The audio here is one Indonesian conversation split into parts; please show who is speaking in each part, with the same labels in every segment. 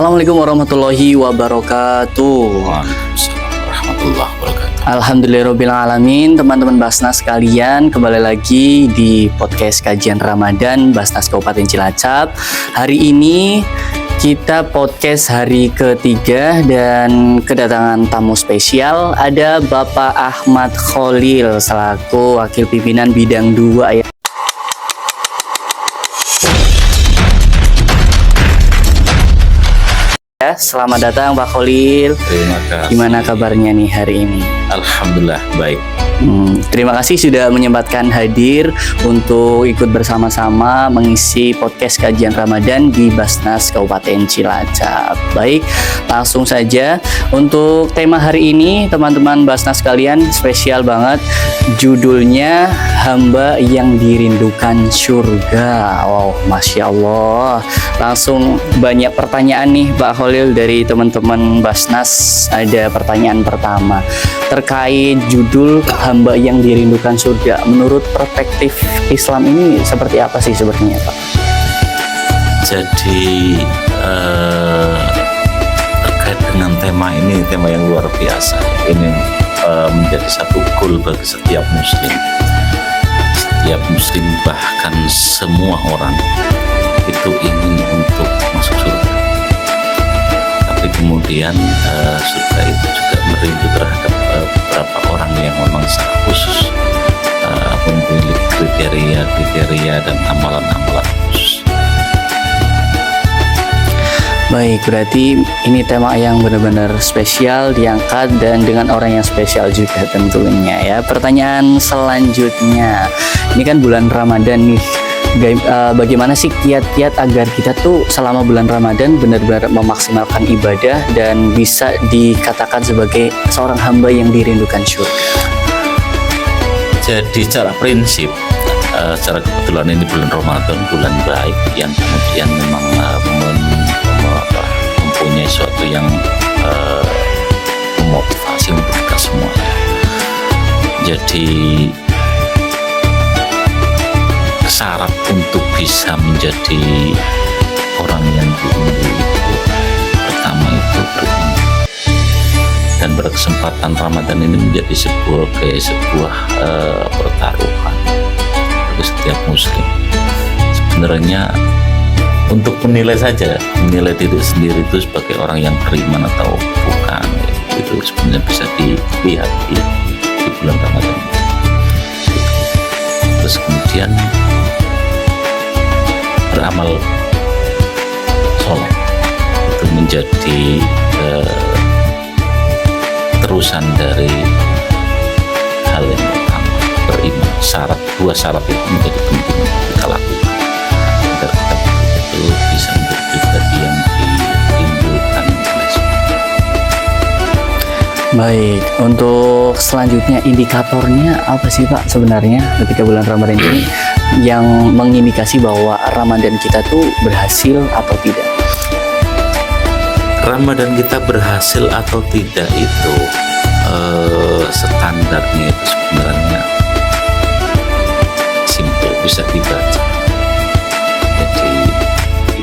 Speaker 1: Assalamualaikum warahmatullahi wabarakatuh.
Speaker 2: Waalaikumsalam warahmatullahi wabarakatuh.
Speaker 1: Alhamdulillahirrahmanirrahim. Teman-teman Basnas sekalian, kembali lagi di podcast kajian Ramadan Basnas Kabupaten Cilacap. Hari ini kita podcast hari ketiga dan kedatangan tamu spesial. Ada Bapak Ahmad Khalil selaku Wakil Pimpinan Bidang 2 ya. Selamat datang Pak Khalil.
Speaker 2: Terima kasih.
Speaker 1: Gimana kabarnya nih hari ini?
Speaker 2: Alhamdulillah baik.
Speaker 1: Terima kasih sudah menyempatkan hadir untuk ikut bersama-sama mengisi podcast kajian Ramadan di Basnas Kabupaten Cilacap. Baik, langsung saja untuk tema hari ini teman-teman Basnas sekalian, spesial banget. Judulnya Hamba yang Dirindukan Surga. Wow, Masya Allah. Langsung banyak pertanyaan nih Pak Khalil dari teman-teman Basnas. Ada pertanyaan pertama terkait judul Hamba yang Dirindukan Surga. Menurut perspektif Islam ini seperti apa sih sebenarnya Pak?
Speaker 2: Jadi terkait dengan tema ini, tema yang luar biasa. Ini menjadi satu goal bagi setiap muslim. Setiap muslim, bahkan semua orang itu ingin untuk masuk surga. Tapi kemudian surga itu juga merindu terhadap beberapa orang yang memang secara khusus memiliki kriteria dan amalan-amalan khusus.
Speaker 1: Baik, berarti ini tema yang benar-benar spesial diangkat dan dengan orang yang spesial juga tentunya ya. Pertanyaan selanjutnya, ini kan bulan Ramadan nih. Bagaimana sih kiat-kiat agar kita tuh selama bulan Ramadan benar-benar memaksimalkan ibadah dan bisa dikatakan sebagai seorang hamba yang dirindukan surga?
Speaker 2: Jadi secara prinsip, secara kebetulan ini bulan Ramadan, bulan baik yang kemudian memang mempunyai sesuatu yang memotivasi untuk kita semuanya. Jadi syarat untuk bisa menjadi orang yang dirindu itu pertama itu beriman, dan berkesempatan Ramadan ini menjadi sebuah pertaruhan bagi setiap muslim. Sebenarnya untuk menilai diri sendiri itu sebagai orang yang beriman atau bukan, itu sebenarnya bisa dilihat di bulan Ramadan. Terus kemudian beramal soleh itu menjadi terusan dari hal yang pertama, beriman. Dua syarat itu menjadi penting kita lakukan agar kita betul-betul bisa menjadi pribadi yang dirindukan oleh Allah.
Speaker 1: Baik, untuk selanjutnya indikatornya apa sih Pak sebenarnya ketika bulan Ramadan ini yang mengindikasi bahwa Ramadan kita tuh berhasil atau tidak?
Speaker 2: Ramadan kita berhasil atau tidak itu standarnya itu sebenarnya simpel, bisa dibaca. Jadi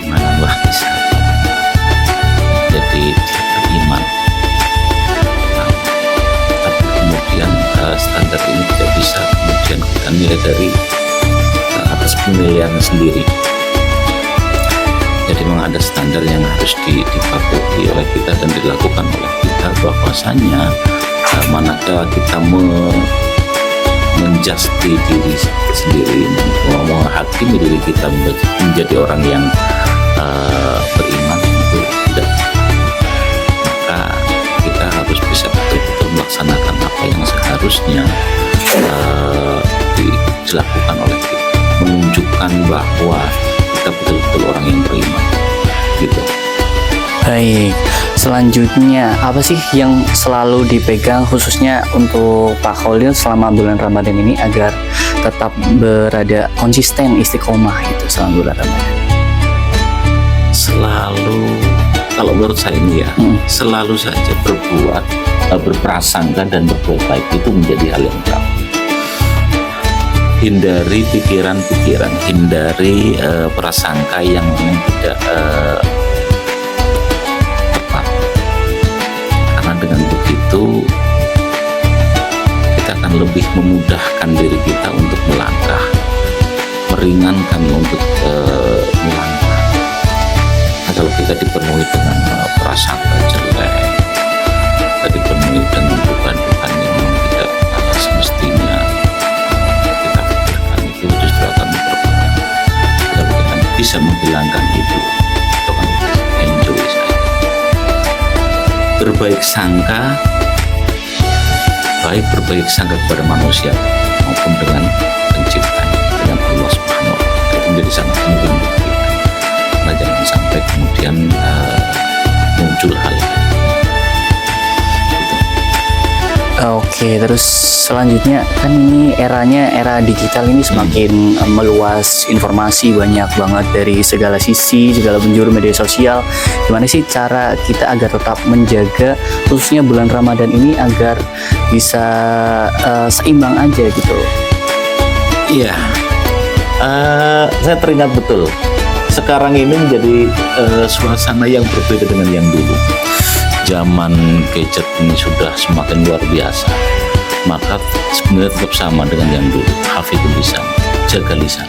Speaker 2: imanlah bisa. Jadi dia beriman. Tapi kemudian standar ini tidak bisa kemudian kita nilai dari atas penilaian sendiri. Jadi memang ada standar yang harus dipatuhi oleh kita dan dilakukan oleh kita, bahwasanya manakala kita menjasti diri sendiri, menghakimi diri kita menjadi orang yang beriman itu tidak, maka kita harus bisa betul-betul melaksanakan apa yang seharusnya dilakukan oleh kita, menunjukkan bahwa kita betul-betul orang yang beriman gitu.
Speaker 1: Baik, selanjutnya apa sih yang selalu dipegang khususnya untuk Pak Khalil selama bulan Ramadan ini agar tetap berada konsisten istiqomah itu selama bulan Ramadan?
Speaker 2: Selalu, kalau menurut saya ini ya, selalu saja berprasangka dan berbuat baik itu menjadi hal yang utama. Hindari pikiran-pikiran, hindari prasangka yang memang tidak memudahkan diri kita untuk melangkah, meringankan untuk melangkah. Nah, kalau kita dipenuhi dengan prasangka jelek, kita dipenuhi dengan beban-beban yang tidak semestinya kita pikirkan, itu justru akan memperparah. Kalau kita bisa menghilangkan itu akan enjoy saja. Berbaik sangka, baik berbaik sangka kepada manusia maupun dengan penciptanya, dengan Allah Subhanahu wa Ta'ala, itu menjadi sangat penting untuk kita. Nah, jangan sampai kemudian muncul hal gitu.
Speaker 1: Oke, terus selanjutnya kan ini era digital ini semakin meluas, informasi banyak banget dari segala sisi, segala penjuru media sosial. Gimana sih cara kita agar tetap menjaga khususnya bulan Ramadan ini agar bisa seimbang aja gitu?
Speaker 2: Iya, saya teringat betul. Sekarang ini menjadi suasana yang berbeda dengan yang dulu. Zaman gadget ini sudah semakin luar biasa, maka sebenarnya tetap sama dengan yang dulu. Hafidhul lisan, jaga lisan.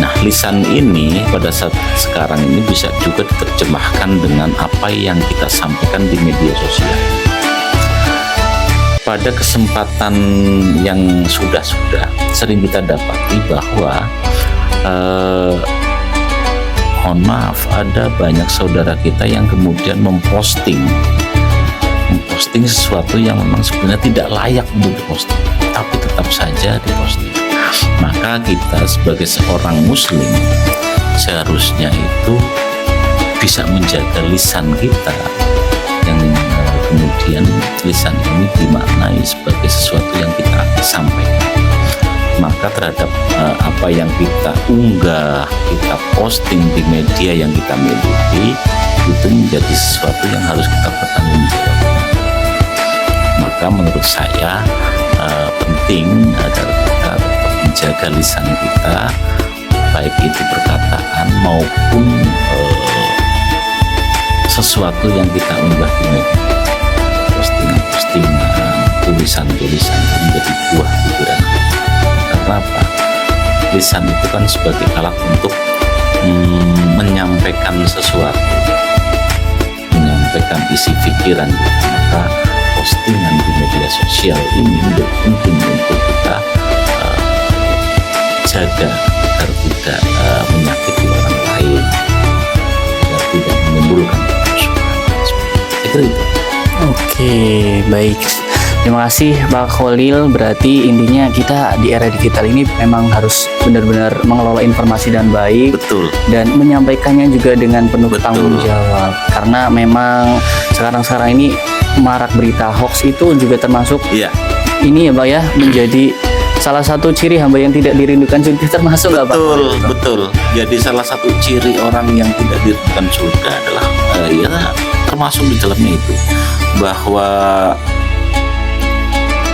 Speaker 2: Nah, lisan ini pada saat sekarang ini bisa juga diterjemahkan dengan apa yang kita sampaikan di media sosial. Pada kesempatan yang sudah sering kita dapati bahwa mohon maaf, ada banyak saudara kita yang kemudian memposting sesuatu yang memang sebenarnya tidak layak untuk diposting, tapi tetap saja diposting. Maka kita sebagai seorang muslim seharusnya itu bisa menjaga lisan kita, yang kemudian lisan ini dimaknai sebagai sesuatu yang kita sampaikan. Maka terhadap apa yang kita unggah, kita posting di media yang kita miliki, itu menjadi sesuatu yang harus kita pertanggungjawabkan. Maka menurut saya penting agar kita tetap menjaga lisan kita, baik itu perkataan maupun sesuatu yang kita unggah di media, postingan-postingan, tulisan-tulisan menjadi buah pikiran kita. Karena apa? Lisan itu kan sebagai alat untuk menyampaikan sesuatu, menyampaikan isi pikiran kita. Maka postingan di media sosial ini menjadi penting untuk kita jaga agar tidak menyakiti orang lain, agar tidak menimbulkan kerusuhan. Saya kira itu.
Speaker 1: Oke, baik. Terima kasih Pak Khalil. Berarti intinya kita di era digital ini memang harus benar-benar mengelola informasi dan baik.
Speaker 2: Betul.
Speaker 1: Dan menyampaikannya juga dengan penuh tanggung jawab. Karena memang sekarang ini marak berita hoax itu juga termasuk ini ya Pak ya, menjadi salah satu ciri hamba yang tidak dirindukan surga, termasuk nggak Pak?
Speaker 2: Betul. Jadi salah satu ciri orang yang tidak dirindukan surga adalah termasuk di dalamnya itu bahwa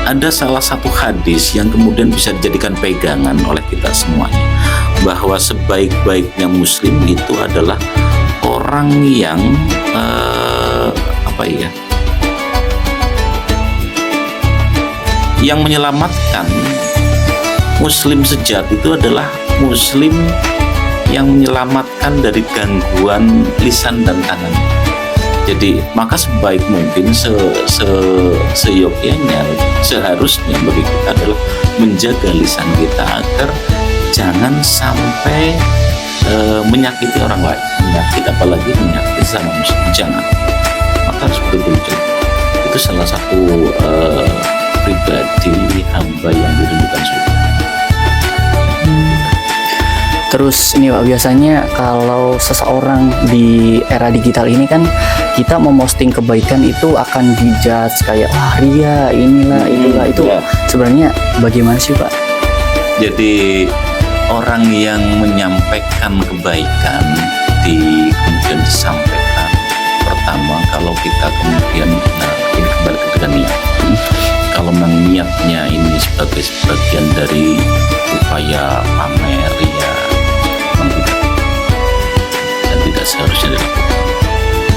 Speaker 2: ada salah satu hadis yang kemudian bisa dijadikan pegangan oleh kita semuanya, bahwa sebaik-baiknya muslim itu adalah orang yang yang menyelamatkan. Muslim sejati itu adalah muslim yang menyelamatkan dari gangguan lisan dan tangan. Jadi maka sebaik mungkin seyogyanya seharusnya bagi kita adalah menjaga lisan kita agar jangan sampai menyakiti orang lain, apalagi menyakiti sama muslim, jangan. Maka harus betul-betul itu salah satu pribadi hamba yang dirindukan surga.
Speaker 1: Terus ini Pak, biasanya kalau seseorang di era digital ini kan kita memposting kebaikan itu akan dijudge kayak wah ria, inilah itulah itu. Sebenarnya bagaimana sih Pak?
Speaker 2: Jadi orang yang menyampaikan kebaikan kemudian disampaikan, pertama kalau kita kemudian ini kembali ke niat. Kalau memang niatnya ini sebagai sebagian dari upaya pamer ria, dan tidak seharusnya dilakukan.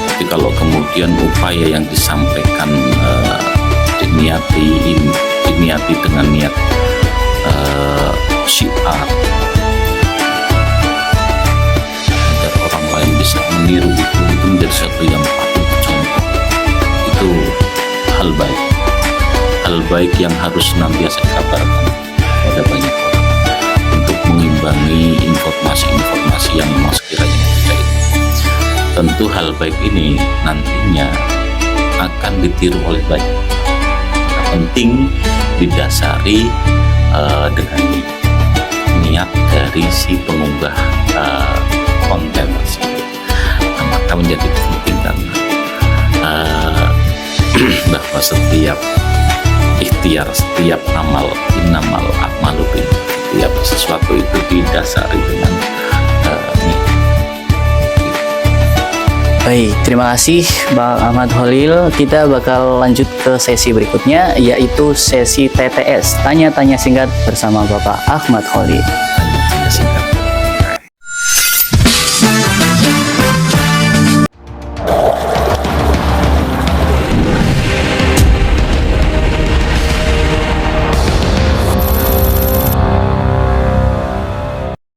Speaker 2: Tapi kalau kemudian upaya yang disampaikan diniati diniati dengan niat syiar agar orang lain bisa meniru itu menjadi satu yang patut contoh. Itu hal baik yang harus senantiasa dikabarkan pada banyak orang untuk mengimbangi informasi-informasi yang memang sekiranya terkait. Tentu hal baik ini nantinya akan ditiru oleh banyak. Penting didasari dengan niat dari si pengunggah konten tersebut. Maka menjadi penting karena bahwa setiap ikhtiar, setiap innamal a'malu binniyat, setiap sesuatu itu didasari dengan niat.
Speaker 1: Baik, terima kasih Bang Ahmad Khalil. Kita bakal lanjut ke sesi berikutnya, yaitu sesi TTS, tanya-tanya singkat bersama Bapak Ahmad Khalil.
Speaker 2: Tanya-tanya singkat